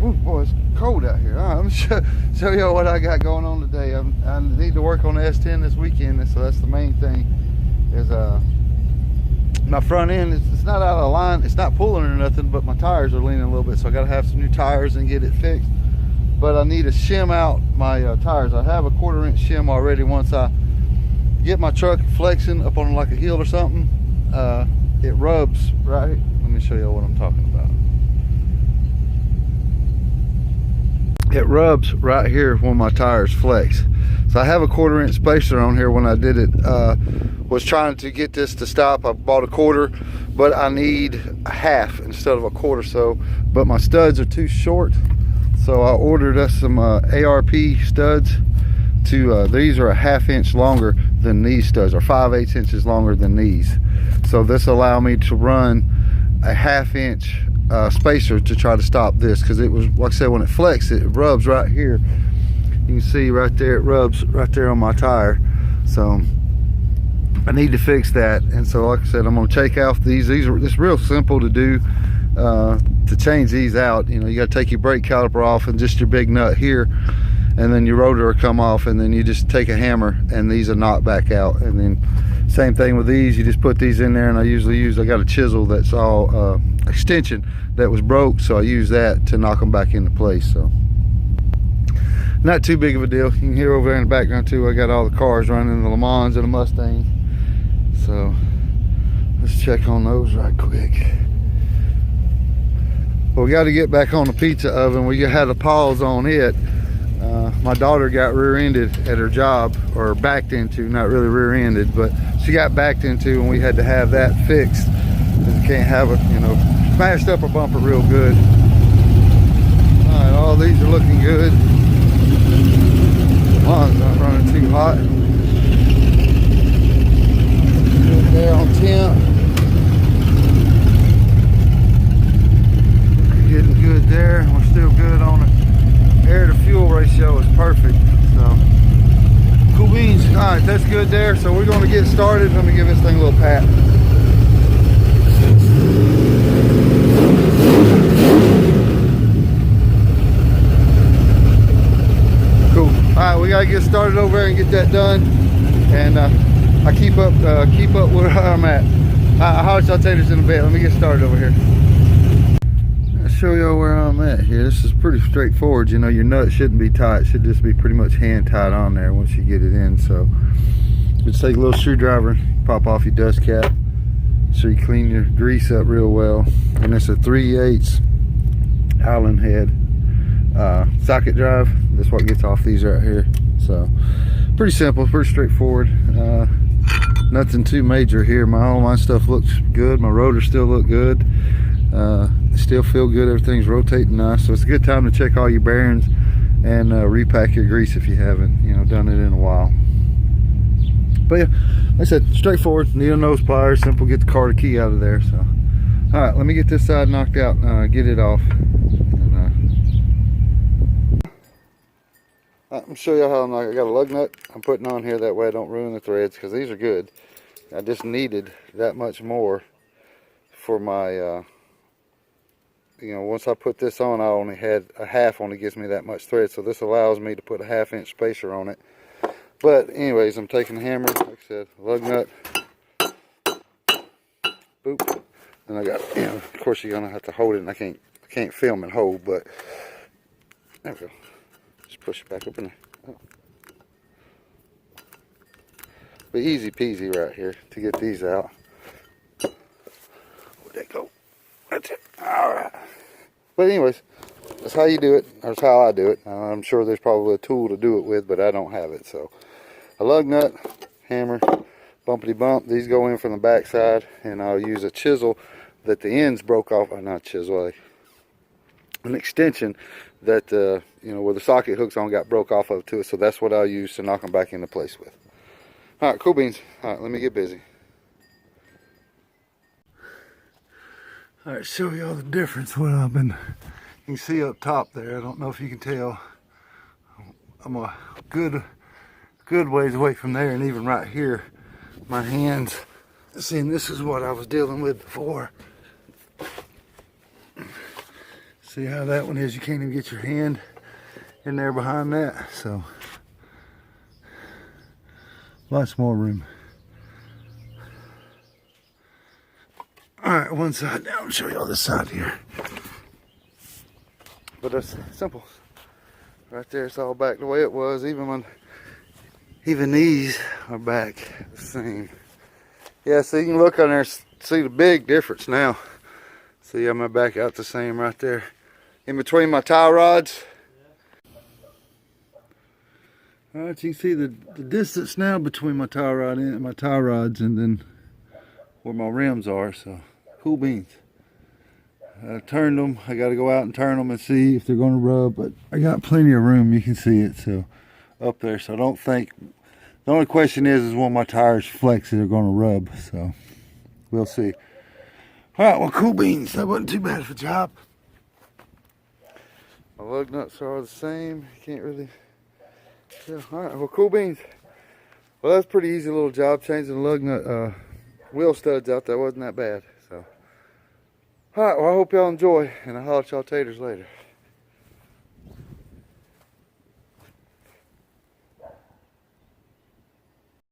Ooh, boy, it's cold out here. All right, let me show y'all what I got going on today. I need to work on the S10 this weekend, so that's the main thing. Is my front end, it's not out of line, it's not pulling or nothing, but my tires are leaning a little bit, so I got to have some new tires and get it fixed. But I need to shim out my tires. I have a 1/4 inch shim already. Once I get my truck flexing up on like a hill or something, it rubs right. Let me show you what I'm talking about. It rubs right here when my tires flex. So I have a 1/4 inch spacer on here. When I did it, was trying to get this to stop. I bought a 1/4, but I need a 1/2 instead of a 1/4. So, but my studs are too short, so I ordered us some ARP studs. These are a 1/2 inch longer than these studs, or 5/8 inches longer than these. So this allow me to run a 1/2 inch spacer to try to stop this, because it was, like I said, when it flexes, it rubs right here. You can see right there, it rubs right there on my tire. So I need to fix that. And so, like I said, I'm going to take off these. It's real simple to do, to change these out. You know, you got to take your brake caliper off and just your big nut here, and then your rotor will come off, and then you just take a hammer and these are knocked back out. And then same thing with these, you just put these in there, and I got a chisel that's all extension that was broke, so I use that to knock them back into place. So not too big of a deal. You can hear over there in the background too, I got all the cars running, the Le Mans and the Mustang. So let's check on those right quick. Well, we got to get back on the pizza oven. We had a pause on it. My daughter got rear-ended at her job, or backed into, not really rear-ended, but she got backed into, and we had to have that fixed, because you can't have it, you know, smashed up her bumper real good. All right, all these are looking good. Mine's not running too hot. Good there on temp. Getting good there. We're still good on it. Air to fuel ratio is perfect. So cool beans. All right, that's good there. So we're going to get started. Let me give this thing a little pat. Cool. All right, we got to get started over there and get that done. And I keep up where I'm at. I'll tell you this in a bit. Let me get started over here. Show y'all where I'm at here. This is pretty straightforward. You know, your nut shouldn't be tight. It should just be pretty much hand tied on there once you get it in. So just take a little screwdriver, pop off your dust cap, so you clean your grease up real well. And it's a 3/8 Allen head socket drive. That's what gets off these right here. So pretty simple, pretty straightforward. Nothing too major here. All my stuff looks good. My rotors still look good. Still feel good. Everything's rotating nice. So it's a good time to check all your bearings and repack your grease if you haven't, you know, done it in a while. But yeah, like I said, straightforward. Needle nose pliers, simple. Get the car key out of there. So all right, let me get this side knocked out, get it off. And, I'm gonna show you how I got a lug nut I'm putting on here, that way I don't ruin the threads, because these are good. I just needed that much more for my you know, once I put this on, I only had a 1/2, only gives me that much thread, so this allows me to put a 1/2 inch spacer on it. But anyways, I'm taking the hammer, like I said, lug nut, boop, and I got, you know, of course you're gonna have to hold it, and I can't film and hold, but there we go. Just push it back up in there. Oh. But easy peasy right here to get these out. Where'd that go? That's it. All right. But anyways, that's how you do it. That's how I do it. I'm sure there's probably a tool to do it with, but I don't have it. So a lug nut, hammer, bumpity bump. These go in from the back side, and I'll use a chisel that the ends broke off. Or not chisel, an extension that you know, where the socket hooks on got broke off of to it. So that's what I'll use to knock them back into place with. All right, cool beans. All right, let me get busy. All right, show y'all the difference. What I've been, you can see up top there. I don't know if you can tell. I'm a good ways away from there, and even right here, my hands. See, and this is what I was dealing with before. See how that one is? You can't even get your hand in there behind that. So lots more room. All right, one side down. I'll show you all this side here. But that's simple. Right there, it's all back the way it was. Even these are back the same. Yeah, so you can look on there, see the big difference now. See, I'm back out the same right there. In between my tie rods. All right, you can see the distance now between my tie rods and then where my rims are. So, cool beans. I turned them. I got to go out and turn them and see if they're going to rub. But I got plenty of room. You can see it. So, up there. So, I don't think. The only question is when my tires flex, they're going to rub. So, we'll see. All right, well, cool beans. That wasn't too bad of a job. My lug nuts are all the same. Can't really tell. All right, well, cool beans. Well, that's a pretty easy little job. Changing the lug nut wheel studs out there wasn't that bad. So, all right, well, I hope y'all enjoy, and I'll holler at y'all taters later.